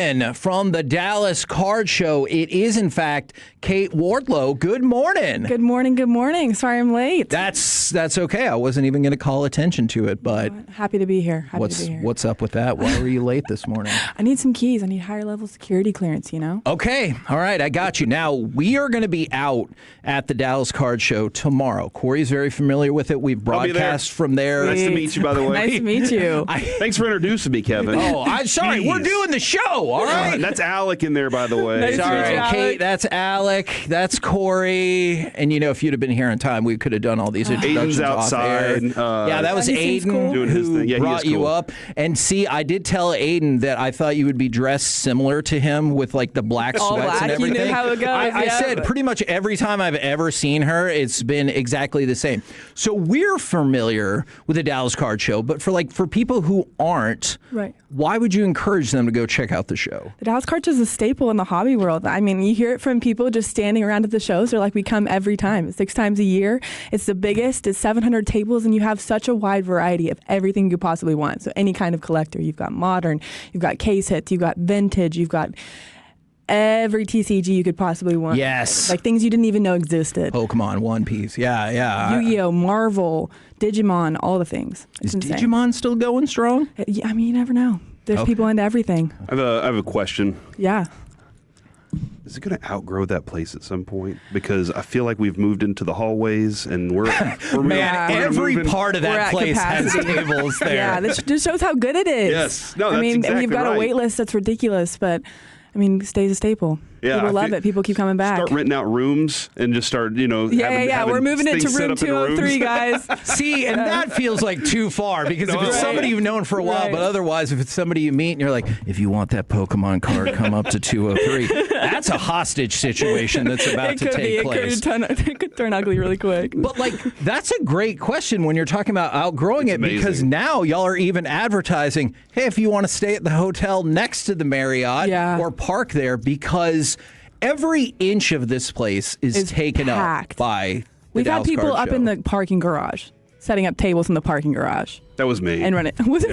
And from the Dallas Card Show, it is, in fact, Kate Wardlow. Good morning. Good morning. Good morning. Sorry I'm late. That's okay. I wasn't even going to call attention to it, but happy to be here. What's up with that? Why were you late this morning? I need some keys. I need higher level security clearance, you know? Okay. All right. I got you. Now, we are going to be out at the Dallas Card Show tomorrow. Corey's very familiar with it. We've broadcast from there. Nice to meet you, by the way. Nice to meet you. Thanks for introducing me, Kevin. Oh, I'm sorry. We're doing the show. All right. That's Alec in there, by the way. Nice to Sorry, meet you, Alec. Kate. That's Alec. That's Corey. And, if you'd have been here in time, we could have done all these introductions Aiden's outside. Yeah, that was he seems Aiden cool. Doing his who thing. Yeah, he brought is you cool. up. And see, I did tell Aiden that I thought you would be dressed similar to him with like the black All sweats black. and You everything. knew how it goes, I yeah. said pretty much every time I've ever seen her, it's been exactly the same. So we're familiar with the Dallas Card Show, but for people who aren't, Right. why would you encourage them to go check out the show? The Dallas Card Show is a staple in the hobby world. I mean, you hear it from people just standing around at the shows. They're like, we come every time. It's 6 times a year. It's the biggest. It's 700 tables, and you have such a wide variety of everything you could possibly want. So any kind of collector. You've got modern, you've got case hits, you've got vintage, you've got every TCG you could possibly want. Yes. Like things you didn't even know existed. Pokemon, One Piece. Yeah. Yu-Gi-Oh, Marvel, Digimon, all the things. It's Is insane. Digimon still going strong? Yeah, I mean, you never know. There's people into everything. I have a question. Yeah. Is it going to outgrow that place at some point? Because I feel like we've moved into the hallways and we're Man, every moving. part of We're that at place has capacity. tables there. Yeah, this just shows how good it is. Yes. No, I that's mean, exactly we've got a right. wait list that's ridiculous, but I mean, it stays a staple. Yeah, People I love feel- it. People keep coming back. Start renting out rooms and just start, Yeah. We're moving it to things set room up in rooms. 203, guys. See, and that feels like too far because if it's Right. somebody you've known for a while, Right. but otherwise, if it's somebody you meet and you're like, if you want that Pokemon card, come up to 203. That's a hostage situation that's about to take place. It could turn ugly really quick. But that's a great question when you're talking about outgrowing It's it because amazing. now y'all are even advertising, hey, if you want to stay at the hotel next to the Marriott Yeah. or park there, because every inch of this place is It's taken packed. up by the We've had Dallas people Card up Show. in the parking garage, setting up tables in the parking garage That was me. and running. Was it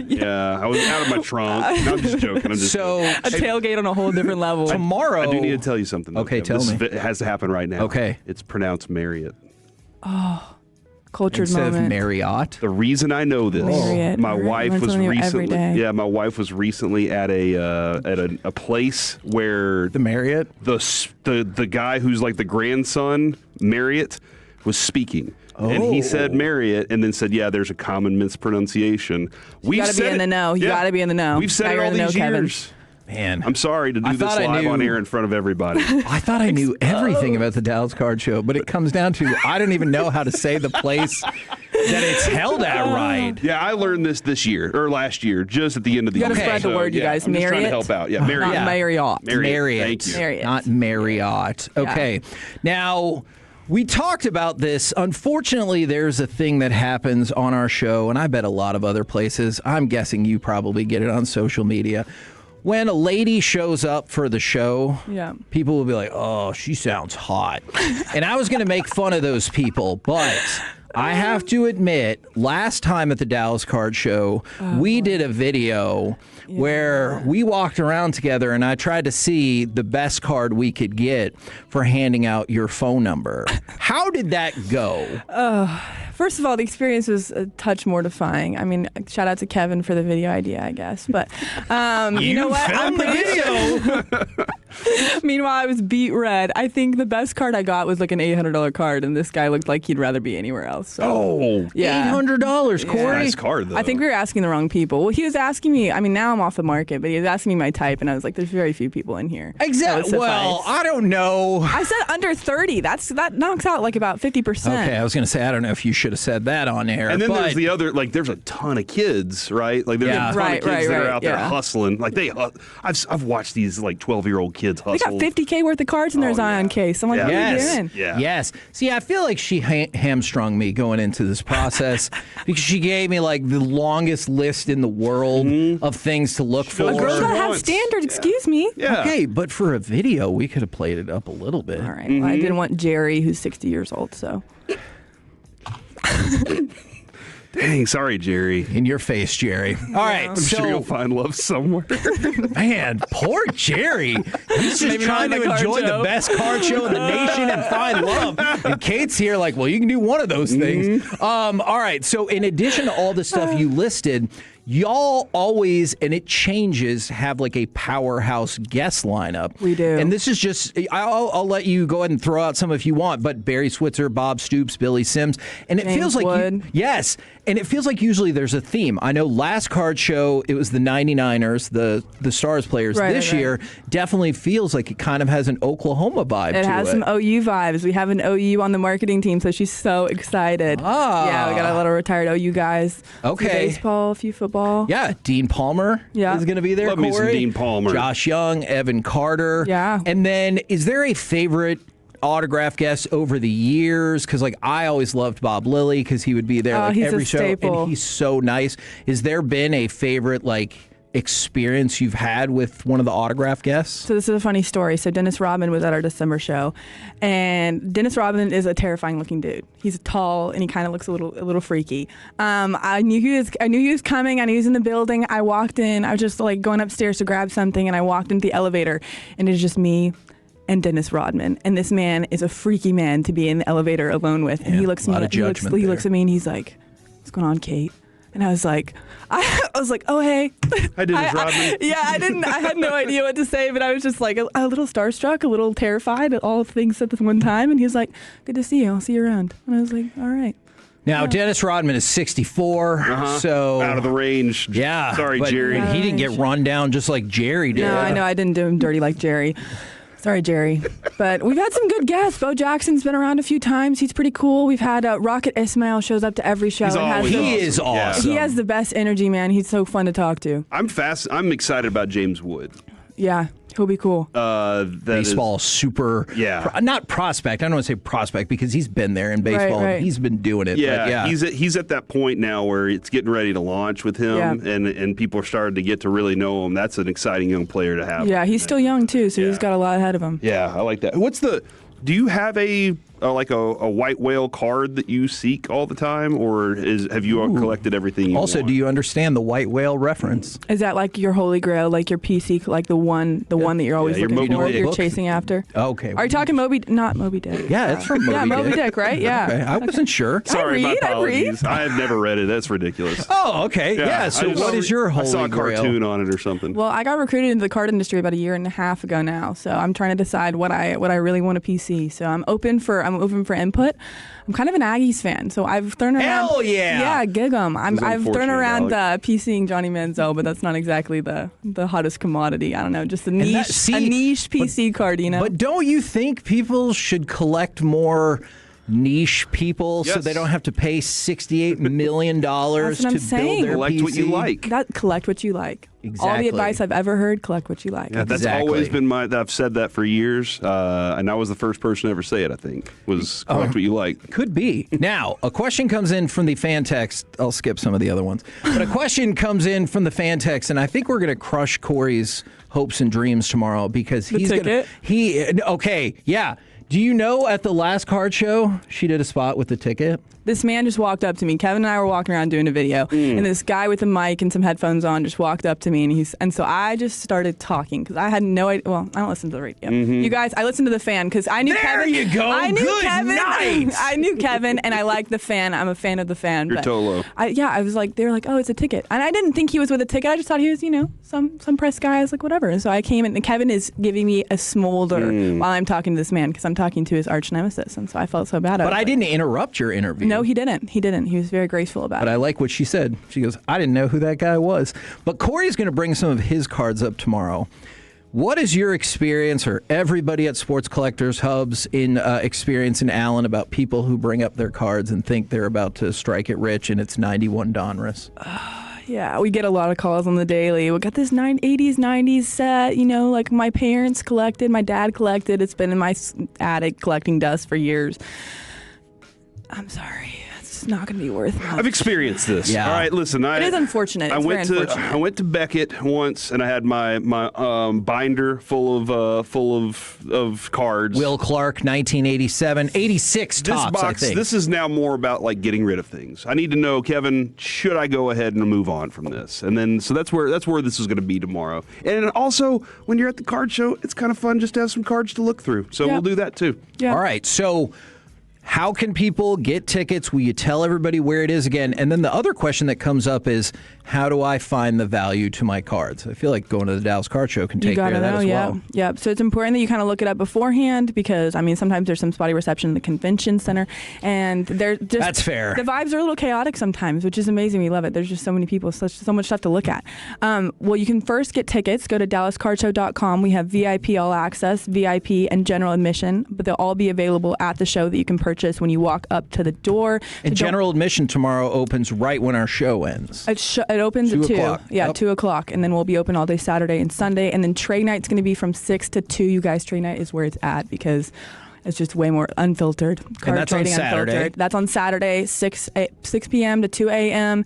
Yeah. I was out of my trunk. No, I'm just joking. So a tailgate on a whole different level? tomorrow, I do need to tell you something. Though, Okay, Kevin. tell me. It has to happen right now. Okay. It's pronounced Marriott. Cultured instead moment. of Marriott. The reason I know this, Marriott. my Learn wife was something new every recently. day. Yeah, my wife was recently at a place where The Marriott? the guy who's like the grandson, Marriott, was speaking. And he said Marriott and then said, yeah, there's a common mispronunciation. You gotta be in the know. You gotta be in the know. We've said Now it you're all in the these know, Kevin. years. Man. I'm sorry to I do this thought I live on knew- air in front of everybody. I thought I knew everything about the Dallas Card Show, but it comes down to I don't even know how to say the place that it's held at right. Yeah, I learned this year or last year, just at the end of the You year. gotta spread the word, you guys. I'm just trying to Marriott? help out. Yeah, Marriott. Not Marriott. Marriott. Thank you. Marriott. Not Marriott. Okay. Now, we talked about this. Unfortunately, there's a thing that happens on our show, and I bet a lot of other places. I'm guessing you probably get it on social media. When a lady shows up for the show, Yeah. people will be like, oh, she sounds hot. And I was going to make fun of those people, but I have to admit, last time at the Dallas Card Show, we did a video where we walked around together and I tried to see the best card we could get for handing out your phone number. How did that go? First of all, the experience was a touch mortifying. I mean, shout out to Kevin for the video idea, I guess. But you know what? filmed the video. Meanwhile, I was beat red. I think the best card I got was like an $800 card, and this guy looked like he'd rather be anywhere else. So, Oh, yeah. $800, Corey. nice card though. I think we were asking the wrong people. Well, he was asking me. I mean, now I'm off the market, but he was asking me my type, and I was like, "There's very few people in here." That Exactly. would Well, suffice. I don't know. I said under 30. That knocks out like about 50%. Okay, I was going to say, I don't know if you should have said that on air. And then but there's the other, like, there's a ton of kids, right? Like, there's Yeah. a ton Right, of kids that are right, out there yeah. hustling. Like, I've watched these like 12-year-old kids They hustle. got 50K worth of cards in their Oh, Zion yeah. case. I'm like, Yeah. what are you Yes. doing? Yeah. Yes. See, I feel like she hamstrung me going into this process because she gave me like the longest list in the world of things to look for. A A girl's Sure. gotta have Once. standards. Excuse me. Yeah. Okay, but for a video, we could have played it up a little bit. All right. Well, I didn't want Jerry, who's 60 years old. So Dang, sorry, Jerry. In your face, Jerry. All right, I'm so sure you'll find love somewhere. man, poor Jerry. He's just Maybe trying not to the card enjoy the show. best card show in the nation and find love. And Kate's here like, well, you can do one of those things. All right, so in addition to all the stuff you listed, y'all always, and it changes, have like a powerhouse guest lineup. We do. And this is just, I'll let you go ahead and throw out some if you want, but Barry Switzer, Bob Stoops, Billy Sims. And it James feels like, Wood. yes. And it feels like usually there's a theme. I know last card show, it was the 99ers, the Stars players. Right, This right. year definitely feels like it kind of has an Oklahoma vibe to it. It has some OU vibes. We have an OU on the marketing team, so she's so excited. Ah. Yeah, we got a lot of retired OU guys. Okay. A few baseball, a few football. Yeah, Dean Palmer Yeah. is going to be there. Love me some Corey. Dean Palmer. Josh Young, Evan Carter. Yeah. And then is there a favorite autograph guest over the years? Because like I always loved Bob Lilly because he would be there like he's a every show, staple. and he's so nice. Has there been a favorite like experience you've had with one of the autograph guests? So this is a funny story. So Dennis Rodman was at our December show, and Dennis Rodman is a terrifying looking dude. He's tall and he kind of looks a little freaky. I knew he was coming. I knew he was in the building. I walked in. I was just like going upstairs to grab something, and I walked into the elevator, and it's just me and Dennis Rodman. And this man is a freaky man to be in the elevator alone with. And Yeah, he looks a lot me. of He looks judgment at me and he's like, "What's going on, Kate?" And I was like, oh hey. Hi, Dennis Rodman. I had no idea what to say, but I was just like a little starstruck, a little terrified at all things at the one time. And he was like, "Good to see you. I'll see you around." And I was like, "All right." Now, Dennis Rodman is 64, so Out of the range. yeah. Sorry, but Jerry. He didn't get run down just like Jerry did. No, I know I didn't do him dirty like Jerry. Sorry, Jerry. But we've had some good guests. Bo Jackson's been around a few times. He's pretty cool. We've had Rocket Ismail shows up to every show. He's and has always the- He is Yeah. awesome. He has the best energy, man. He's so fun to talk to. I'm excited about James Wood. Yeah, he'll be cool. That baseball is- super, Yeah. not prospect. I don't want to say prospect because he's been there in baseball. right. And he's been doing it. Yeah, but yeah. he's at that point now where it's getting ready to launch with him, Yeah. and people are starting to get to really know him. That's an exciting young player to have. Yeah, he's still young too, so Yeah. he's got a lot ahead of him. Yeah, I like that. Do you have a white whale card that you seek all the time, or have you collected everything? Also, do you understand the white whale reference? Is that like your holy grail, like your PC, like the one that you're always your looking Moby for, Dick. you're chasing after? Okay. Are you talking not Moby Dick? Yeah, it's from Moby Yeah, Moby Dick. Dick, right? Yeah. Okay, I wasn't sure. Sorry, my I read. apologies. I have never read it. That's ridiculous. Oh, okay. Yeah. I So, just- what is your I holy saw a grail? cartoon on it or something. Well, I got recruited into the card industry about a year and a half ago now, so I'm trying to decide what I really want to PC. So I'm open for input. I'm kind of an Aggies fan, so I've thrown around. Hell yeah! Yeah, gig 'em. I've thrown unfortunate, around dog. PCing Johnny Manziel, but that's not exactly the hottest commodity. I don't know, just a niche PC card, you know. But don't you think people should collect more niche people so Yes. they don't have to pay $68 million That's what I'm to saying. build their Collect PC? what you like. Collect what you like. All Exactly. the advice I've ever heard: collect what you like. Yeah, that's Exactly. always been I've said that for years, and I was the first person to ever say it. I think was collect what you like. Could be. Now, a question comes in from the fan text. I'll skip some of the other ones. But a question comes in from the fan text, and I think we're going to crush Corey's hopes and dreams tomorrow because he's going ticket? Okay, yeah. Do you know at the last card show, she did a spot with the ticket? This man just walked up to me. Kevin and I were walking around doing a video, and this guy with a mic and some headphones on just walked up to me, and so I just started talking because I had no idea. Well, I don't listen to the radio. You guys, I listened to the fan because I knew There Kevin. you go. I knew Good Kevin. night. I knew Kevin, and I like the fan. I'm a fan of the fan. You're but Tolo. I was like, they were like, oh, it's a ticket, and I didn't think he was with a ticket. I just thought he was, some press guy. I was like, whatever. And so I came in, and Kevin is giving me a smolder while I'm talking to this man because I'm talking to his arch nemesis, and so I felt so bad. But I didn't interrupt your interview. No, he didn't. He didn't. He was very graceful about But it. I like what she said. She goes, I didn't know who that guy was. But Corey's going to bring some of his cards up tomorrow. What is your experience, or everybody at Sports Collectors Hubs experience in Allen, about people who bring up their cards and think they're about to strike it rich and it's 91 Donruss? Yeah, we get a lot of calls on the daily. We got this 80s, 90s set, like my parents collected, my dad collected. It's been in my attic collecting dust for years. I'm sorry. it's not going to be worth it. I've experienced this. Yeah. All right, listen. It is unfortunate. I It's went very to unfortunate. Beckett once, and I had my binder full of cards. Will Clark, 1987, 86 This tops, I box. think. This is now more about like getting rid of things. I need to know, Kevin, should I go ahead and move on from this? And then so that's where this is going to be tomorrow. And also, when you're at the card show, it's kind of fun just to have some cards to look through. So Yeah. we'll do that too. Yeah. All right, so how can people get tickets? Will you tell everybody where it is again? And then the other question that comes up is, how do I find the value to my cards? I feel like going to the Dallas Card Show can You take care gotta of that know, as yeah. well. Yeah. So it's important that you kind of look it up beforehand because, I mean, sometimes there's some spotty reception in the convention center, and they're just That's fair. The vibes are a little chaotic sometimes, which is amazing. We love it. There's just so many people, so much stuff to look at. Well, you can first get tickets. Go to DallasCardShow.com. We have VIP all access, VIP, and general admission, but they'll all be available at the show that you can purchase when you walk up to the door. And So don't- general admission tomorrow opens right when our show ends. It opens 2 at 2. o'clock. Yeah, Yep. 2 o'clock. And then we'll be open all day Saturday and Sunday. And then Trade Night's going to be from 6 to 2. You guys, Trade Night is where it's at because it's just way more unfiltered. Card that's on trading Saturday? unfiltered. That's on Saturday, 6 p.m. to 2 a.m.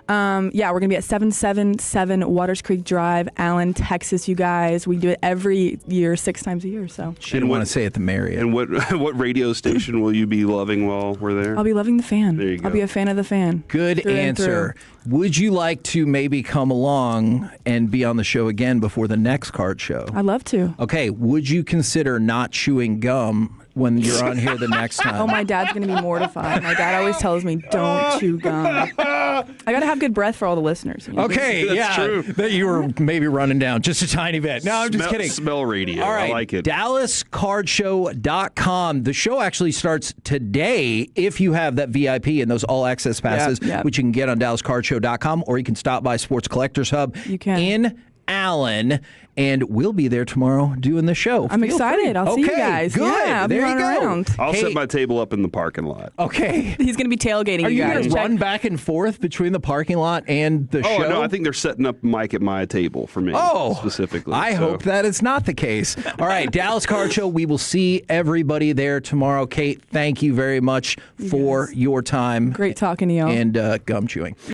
Yeah, we're going to be at 777 Waters Creek Drive, Allen, Texas, you guys. We do it every year, 6 times a year. So She didn't want to say it the Marriott. And what radio station will you be loving while we're there? I'll be loving the fan. There you go. I'll be a fan of the fan. Good Through and answer. Would you like to maybe come along and be on the show again before the next card show? I'd love to. Okay, would you consider not chewing gum when you're on here the next time? Oh, my dad's going to be mortified. My dad always tells me, don't chew gum. I got to have good breath for all the listeners. You know? Okay, That's yeah, true. that you were maybe running down just a tiny bit. No, I'm just kidding. Smell radio. All right, I like it. DallasCardShow.com. The show actually starts today if you have that VIP and those all access passes, Yeah. which you can get on DallasCardShow.com, or you can stop by Sports Collectors Hub You can. in Allen, and we'll be there tomorrow doing the show. I'm Feel excited. free. I'll see you Okay, guys. Good. Yeah, I'll be there you running go. around. I'll Hey, set my table up in the parking lot. Okay. He's going to be tailgating Are you you guys. going to Check- run back and forth between the parking lot and the Oh show? no, I think they're setting up Mike at my table for me. Specifically. I so. hope that it's not the case. All right, Dallas Card Show. We will see everybody there tomorrow. Kate, thank you very much for your time Great talking to y'all. and gum chewing.